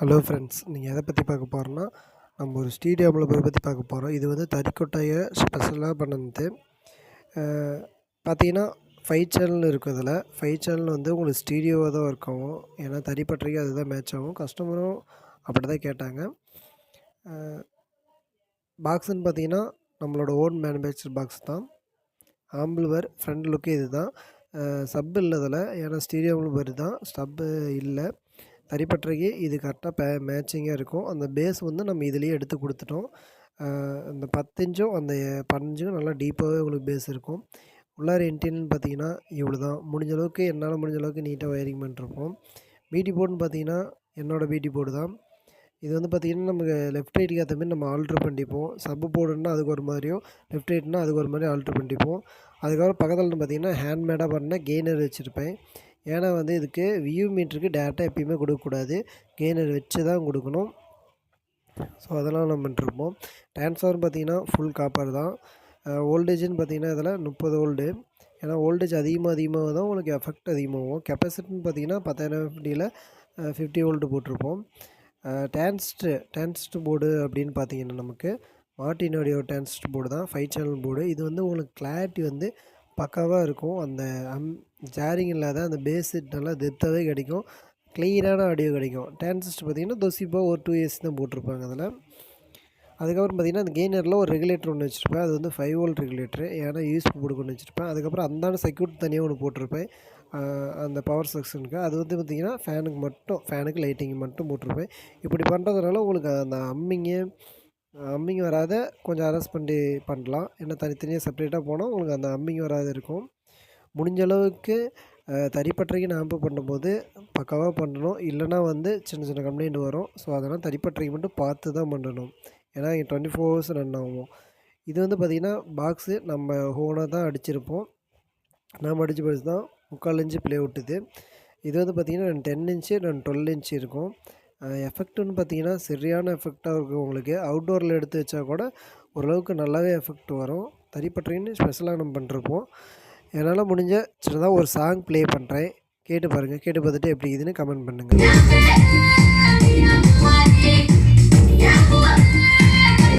Hello friends, நீங்கள் எதை பற்றி பார்க்க போகிறோன்னா, நம்ம ஒரு ஸ்டீரியோ ஆம்பிளிஃபையர் பற்றி பார்க்க போகிறோம். இது வந்து தறிக்கொட்டாயை ஸ்பெஷலாக பண்ணது. பார்த்தீங்கன்னா 5 சேனல் இருக்கும். இதில் 5 சேனல் வந்து உங்களுக்கு ஸ்டீரியோவாக தான் இருக்கும். ஏன்னா தறிப்பட்டறைக்கு அதுதான் மேட்ச் ஆகும். கஸ்டமரும் அப்படி தான் கேட்டாங்க. பாக்ஸுன்னு பார்த்தீங்கன்னா நம்மளோட ஓன் மேனுஃபேக்சர் பாக்ஸ் தான். ஆம்பிளிஃபையர் ஃப்ரண்ட் லுக்கு இது தான். சப் இல்லை இதில், ஏன்னா ஸ்டீரியோ ஆம்பிளிஃபையர் தான், ஸ்டப்பு இல்லை. தறிப்பட்டறைக்கு இது கரெக்டாக மேட்சிங்காக இருக்கும். அந்த பேஸ் வந்து நம்ம இதிலேயே எடுத்து கொடுத்துட்டோம். அந்த 10 இன்ச்சும் அந்த 15க்கும் நல்லா டீப்பாகவே உங்களுக்கு பேஸ் இருக்கும். உள்ளார இன்டீரியர்னு பார்த்தீங்கன்னா இவ்வளோ தான். முடிஞ்ச அளவுக்கு என்னால் முடிஞ்ச அளவுக்கு நீட்டாக ஒயரிங் பண்ணிருப்போம். பிடி போர்டுன்னு பார்த்தீங்கன்னா என்னோடய பிடி போர்டு தான். இது வந்து பார்த்திங்கன்னா நமக்கு லெஃப்ட் ரைட்டுக்கு ஏற்ற மாதிரி நம்ம ஆல்ட்ரு பண்ணிப்போம். சப்பு போர்டுன்னா அதுக்கு ஒரு மாதிரியும், லெஃப்ட் ரைட்னா அதுக்கு ஒரு மாதிரி ஆல்ட்ரு பண்ணிப்போம். அதுக்கப்புறம் பக்கத்தில் பார்த்திங்கன்னா ஹேண்ட்மேடாக பண்ண கெய்னர் வச்சுருப்பேன். ஏன்னா வந்து இதுக்கு வியூ மீட்டருக்கு டேரெக்டாக எப்பயுமே கொடுக்கக்கூடாது, கெய்னர் வச்சு தான் கொடுக்கணும். ஸோ அதெல்லாம் நம்ம பண்ணிருப்போம். ட்ரான்ஸ்ஃபார்மர் பார்த்திங்கன்னா ஃபுல் காப்பர் தான். வோல்டேஜ்னு பார்த்திங்கன்னா இதில் 30 வோல்டு. ஏன்னா வோல்டேஜ் அதிகமாக தான் உங்களுக்கு எஃபெக்ட் அதிகமாகும். கெப்பாசிட்டின்னு பார்த்திங்கன்னா 10,000 FDயில் 50 வோல்ட்டு போட்டிருப்போம். டிரான்சிஸ்டர் போர்டு அப்படின்னு பார்த்தீங்கன்னா நமக்கு மார்டினோடைய டிரான்சிஸ்டர் போர்டு தான், 5 சேனல் போர்டு. இது வந்து உங்களுக்கு கிளாரிட்டி வந்து பக்காவாக இருக்கும். அந்த ஜாரிங் இல்லாத அந்த பேஸு நல்லா டெப்த்தாகவே கிடைக்கும், கிளியரான ஆடியோ கிடைக்கும். டிரான்சிஸ்டர் பார்த்திங்கன்னா தொசிப்பாக ஒரு 2 இயர்ஸ் தான் போட்டிருப்பாங்க அதில். அதுக்கப்புறம் பார்த்திங்கன்னா அந்த கெய்னரில் ஒரு ரெகுலேட்டர் ஒன்று வச்சுருப்பேன். அது வந்து 5 வோல்ட் ரெகுலேட்டரு, ஏன்னா யூஎஸ்பி போர்டு ஒன்று வச்சுருப்பேன். அதுக்கப்புறம் அந்தாண்ட சர்க்யூட் தனியாக ஒன்று போட்டிருப்பேன் அந்த பவர் செக்ஷனுக்கு. அது வந்து பார்த்திங்கன்னா ஃபேனுக்கு லைட்டிங் மட்டும் போட்டிருப்பேன். இப்படி பண்ணுறதுனால உங்களுக்கு அந்த அம்மிங் வராத கொஞ்சம் அரெஸ்ட் பண்ணி பண்ணலாம். ஏன்னா தனித்தனியாக செப்பரேட்டாக போனால் உங்களுக்கு அந்த அம்மிங் வராத இருக்கும். முடிஞ்ச அளவுக்கு தறிப்பட்டறைக்கு ஆம்பு பண்ணும்போது பக்காவாக பண்ணணும். இல்லைனா வந்து சின்ன சின்ன கம்ப்ளைண்ட் வரும். ஸோ அதெல்லாம் தறிப்பட்டறைக்கு மட்டும் பார்த்து தான் பண்ணணும். ஏன்னா இங்கே 24 ஹவர்ஸ் ரன் ஆகும். இது வந்து பார்த்திங்கன்னா பாக்ஸு நம்ம ஓனாக தான் அடிச்சிருப்போம். நாம் அடித்த பாக்ஸ் தான் 3/4 இன்ச்சு ப்ளே விட்டுது. இது வந்து பார்த்திங்கன்னா 10 இன்ச்சு 12 இன்ச்சு இருக்கும். எஃபெக்ட்டுன்னு பார்த்திங்கன்னா சரியான எஃபெக்டாக இருக்கும். உங்களுக்கு அவுட்டோரில் எடுத்து வச்சா கூட ஓரளவுக்கு நல்லாவே எஃபெக்ட் வரும். தறிப்பட்டறைன்னு ஸ்பெஷலாக நம்ம பண்ணிருப்போம். என்னால் முடிஞ்ச சின்னதாக ஒரு சாங் ப்ளே பண்ணுறேன், கேட்டு பாருங்கள். கேட்டு பார்த்துட்டு எப்படி இதுன்னு கமெண்ட் பண்ணுங்கள்.